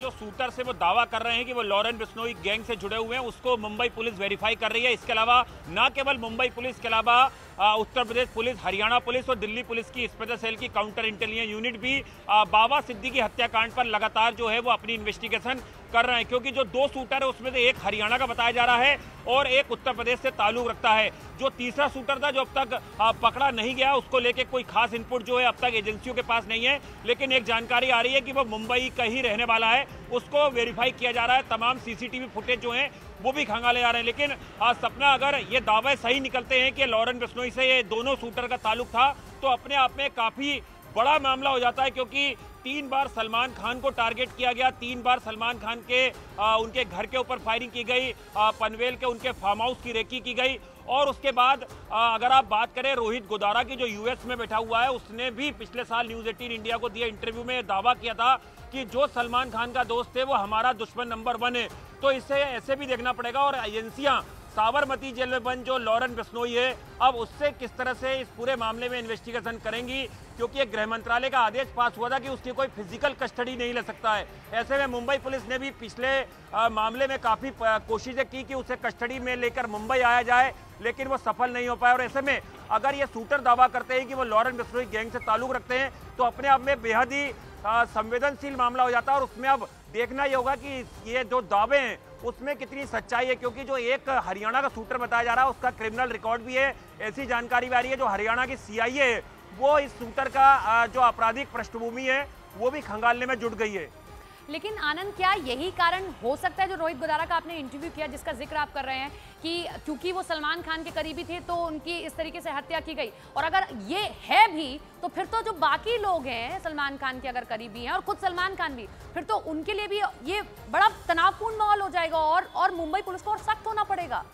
जो शूटर से वो दावा कर रहे हैं कि वो लॉरेन बिश्नोई गैंग से जुड़े हुए हैं, उसको मुंबई पुलिस वेरीफाई कर रही है। इसके अलावा न केवल मुंबई पुलिस के अलावा उत्तर प्रदेश पुलिस, हरियाणा पुलिस और दिल्ली पुलिस की स्पेशल सेल की काउंटर इंटेलिजेंस यूनिट भी बाबा सिद्दीकी हत्याकांड पर लगातार जो है वो अपनी इन्वेस्टिगेशन कर रहे हैं, क्योंकि जो दो शूटर है उसमें से एक हरियाणा का बताया जा रहा है और एक उत्तर प्रदेश से ताल्लुक रखता है। जो तीसरा शूटर था जो अब तक पकड़ा नहीं गया, उसको लेके कोई खास इनपुट जो है अब तक एजेंसियों के पास नहीं है, लेकिन एक जानकारी आ रही है कि वो मुंबई का ही रहने वाला है। उसको वेरीफाई किया जा रहा है, तमाम सीसीटीवी फुटेज जो हैं वो भी खंगाले जा रहे हैं। लेकिन सपना, अगर ये दावे सही निकलते हैं कि लॉरेन बिश्नोई से ये दोनों शूटर का ताल्लुक था, तो अपने आप में काफी बड़ा मामला हो जाता है, क्योंकि 3 बार सलमान खान को टारगेट किया गया, 3 बार सलमान खान के उनके घर के ऊपर फायरिंग की गई, पनवेल के उनके फार्म हाउस की रेकी की गई। और उसके बाद अगर आप बात करें रोहित गोदारा की, जो यूएस में बैठा हुआ है, उसने भी पिछले साल न्यूज़ 18 इंडिया को दिए इंटरव्यू में दावा किया था कि जो सलमान खान का दोस्त है वो हमारा दुश्मन नंबर 1 है। तो इसे ऐसे भी देखना पड़ेगा। और एजेंसियां साबरमती जेल में बंद जो लॉरेन बिश्नोई है, अब उससे किस तरह से इस पूरे मामले में इन्वेस्टिगेशन करेंगी, क्योंकि एक गृह मंत्रालय का आदेश पास हुआ था कि उसकी कोई फिजिकल कस्टडी नहीं ले सकता है। ऐसे में मुंबई पुलिस ने भी पिछले मामले में काफ़ी कोशिशें की कि उसे कस्टडी में लेकर मुंबई आया जाए, लेकिन वो सफल नहीं हो पाया। और ऐसे में अगर ये शूटर दावा करते हैं कि वो लॉरेन बिश्नोई गैंग से ताल्लुक रखते हैं, तो अपने आप में बेहद ही संवेदनशील मामला हो जाता है। और उसमें अब देखना ये होगा कि ये जो दावे हैं उसमें कितनी सच्चाई है, क्योंकि जो एक हरियाणा का शूटर बताया जा रहा है उसका क्रिमिनल रिकॉर्ड भी है। ऐसी जानकारी भी आ रही है जो हरियाणा की सीआईए है वो इस शूटर का जो आपराधिक पृष्ठभूमि है वो भी खंगालने में जुट गई है। लेकिन आनंद, क्या यही कारण हो सकता है जो रोहित गोदारा का आपने इंटरव्यू किया जिसका जिक्र आप कर रहे हैं कि क्योंकि वो सलमान खान के करीबी थे तो उनकी इस तरीके से हत्या की गई? और अगर ये है भी तो फिर तो जो बाकी लोग हैं सलमान खान के अगर करीबी हैं और खुद सलमान खान भी, फिर तो उनके लिए भी ये बड़ा तनावपूर्ण माहौल हो जाएगा और मुंबई पुलिस को और सख्त होना पड़ेगा।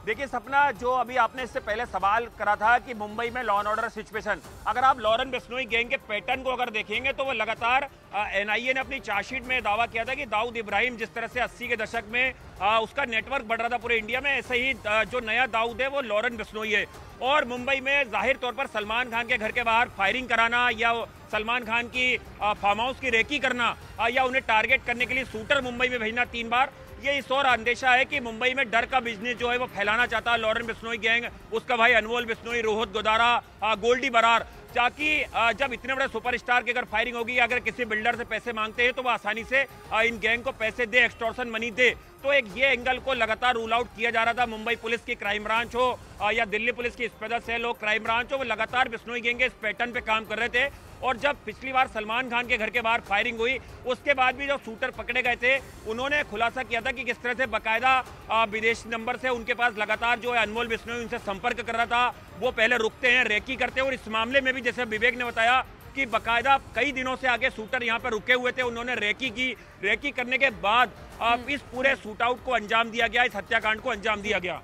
देखिए सपना, जो अभी आपने इससे पहले सवाल करा था कि मुंबई में लॉ एंड ऑर्डर सिचुएशन, अगर आप लॉरेन बिश्नोई गैंग के पैटर्न को अगर देखेंगे तो वो लगातार एनआईए ने अपनी चार्जशीट में दावा किया था कि दाऊद इब्राहिम जिस तरह से 80 के दशक में उसका नेटवर्क बढ़ रहा था पूरे इंडिया में, ऐसे ही जो नया दाऊद है वो लॉरेन बिश्नोई है। और मुंबई में जाहिर तौर पर सलमान खान के घर के बाहर फायरिंग कराना या सलमान खान की फार्म हाउस की रेकी करना या उन्हें टारगेट करने के लिए शूटर मुंबई में भेजना 3 बार, ये इस और अंदेशा है कि मुंबई में डर का बिजनेस जो है वो फैलाना चाहता है लॉरेन बिश्नोई गैंग, उसका भाई अनमोल बिश्नोई, रोहित गोदारा, गोल्डी बरार, ताकि जब इतने बड़े सुपरस्टार की अगर फायरिंग होगी, अगर किसी बिल्डर से पैसे मांगते हैं तो वो आसानी से इन गैंग को पैसे दे, एक्सटॉर्शन मनी दे। तो एक ये एंगल को लगातार रूल आउट किया जा रहा था। मुंबई पुलिस की क्राइम ब्रांच हो या दिल्ली पुलिस की स्पेशल सेल हो, क्राइम ब्रांच हो, वो लगातार बिश्नोई गैंग के इस पैटर्न पे काम कर रहे थे। और जब पिछली बार सलमान खान के घर के बाहर फायरिंग हुई, उसके बाद भी जो शूटर पकड़े गए थे उन्होंने खुलासा किया था कि किस तरह से बाकायदा विदेशी नंबर से उनके पास लगातार जो है अनमोल बिश्नोई उनसे संपर्क कर रहा था। वो पहले रुकते हैं, रेकी करते हैं, और इस मामले में भी जैसे विवेक ने बताया कि बाकायदा कई दिनों से आगे शूटर यहाँ पर रुके हुए थे, उन्होंने रेकी की, रेकी करने के बाद इस पूरे शूट आउट को अंजाम दिया गया, इस हत्याकांड को अंजाम दिया गया।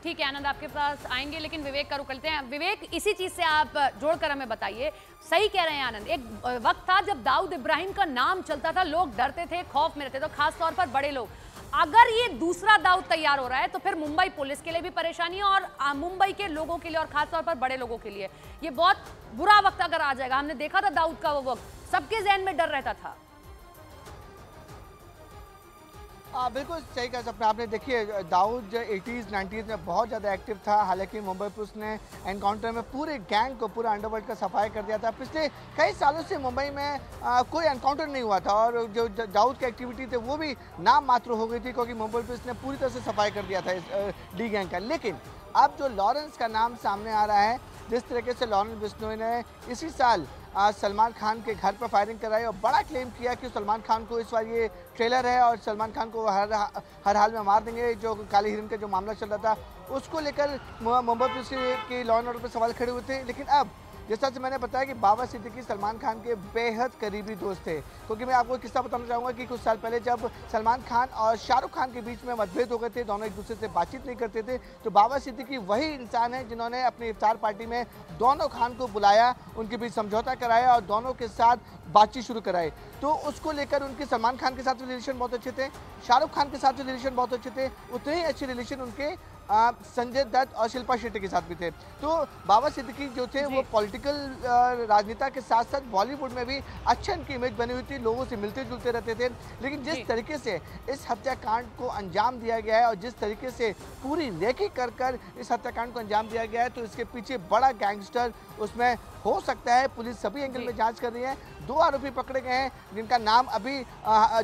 ठीक है आनंद, आपके पास आएंगे, लेकिन विवेक का रुक लेते हैं। विवेक, इसी चीज से आप जोड़कर हमें बताइए। सही कह रहे हैं आनंद, एक वक्त था जब दाऊद इब्राहिम का नाम चलता था, लोग डरते थे, खौफ में रहते थे, तो खास तौर पर बड़े लोग। अगर ये दूसरा दाऊद तैयार हो रहा है तो फिर मुंबई पुलिस के लिए भी परेशानी है और मुंबई के लोगों के लिए और खासतौर पर बड़े लोगों के लिए ये बहुत बुरा वक्त अगर आ जाएगा। हमने देखा था दाऊद का वो वक्त, सबके जहन में डर रहता था। बिल्कुल सही कहा सपना आपने। देखिए दाऊद 80s 90s में बहुत ज़्यादा एक्टिव था, हालांकि मुंबई पुलिस ने एनकाउंटर में पूरे गैंग को, पूरा अंडरवर्ल्ड का सफाई कर दिया था। पिछले कई सालों से मुंबई में कोई एनकाउंटर नहीं हुआ था और जो दाऊद की एक्टिविटी थे वो भी नाम मात्र हो गई थी, क्योंकि मुंबई पुलिस ने पूरी तरह से सफाई कर दिया था इस डी गैंग का। लेकिन अब जो लॉरेंस का नाम सामने आ रहा है, जिस तरीके से लॉरेंस बिश्नोई ने इसी साल सलमान खान के घर पर फायरिंग कराई और बड़ा क्लेम किया कि सलमान खान को इस बार ये ट्रेलर है और सलमान खान को हर हाल में मार देंगे, जो काली हिरन का जो मामला चल रहा था उसको लेकर मुंबई पुलिस की लॉ एंड ऑर्डर पर सवाल खड़े हुए थे। लेकिन अब जिस तरह से मैंने बताया कि बाबा सिद्दीकी सलमान खान के बेहद करीबी दोस्त थे, क्योंकि मैं आपको किस्सा बताना चाहूँगा कि कुछ साल पहले जब सलमान खान और शाहरुख खान के बीच में मतभेद हो गए थे, दोनों एक दूसरे से बातचीत नहीं करते थे, तो बाबा सिद्दीकी वही इंसान है जिन्होंने अपनी इफ्तार पार्टी में दोनों खान को बुलाया, उनके बीच समझौता कराया और दोनों के साथ बातचीत शुरू कराई। तो उसको लेकर उनके सलमान खान के साथ रिलेशन बहुत अच्छे थे, शाहरुख खान के साथ रिलेशन बहुत अच्छे थे, उतने ही अच्छे रिलेशन उनके संजय दत्त और शिल्पा शेट्टी के साथ भी थे। तो बाबा सिद्दीकी जो थे वो पॉलिटिकल राजनेता के साथ साथ बॉलीवुड में भी अच्छा इनकी इमेज बनी हुई थी, लोगों से मिलते जुलते रहते थे। लेकिन जिस तरीके से इस हत्याकांड को अंजाम दिया गया है और जिस तरीके से पूरी रेकी कर कर इस हत्याकांड को अंजाम दिया गया है, तो इसके पीछे बड़ा गैंगस्टर उसमें हो सकता है। पुलिस सभी एंगल में जांच कर रही है। 2 आरोपी पकड़े गए हैं जिनका नाम अभी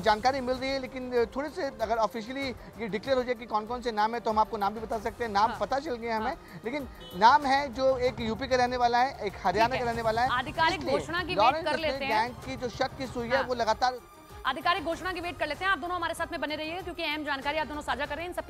जानकारी मिल रही है, लेकिन थोड़े से अगर ऑफिशियली ये डिक्लेयर हो जाए कि कौन कौन से नाम है तो हम आपको नाम भी बता सकते हैं। नाम पता चल गया हमें, लेकिन नाम है जो एक यूपी का रहने वाला है, एक हरियाणा का रहने वाला है। आधिकारिक घोषणा की वेट कर लेते हैं। गैंग की जो शक की सुई है वो लगातार आधिकारिक घोषणा की वेट कर लेते हैं। आप दोनों हमारे साथ में बने रहिए क्योंकि अहम जानकारी आप दोनों साझा कर रहे हैं। इन सब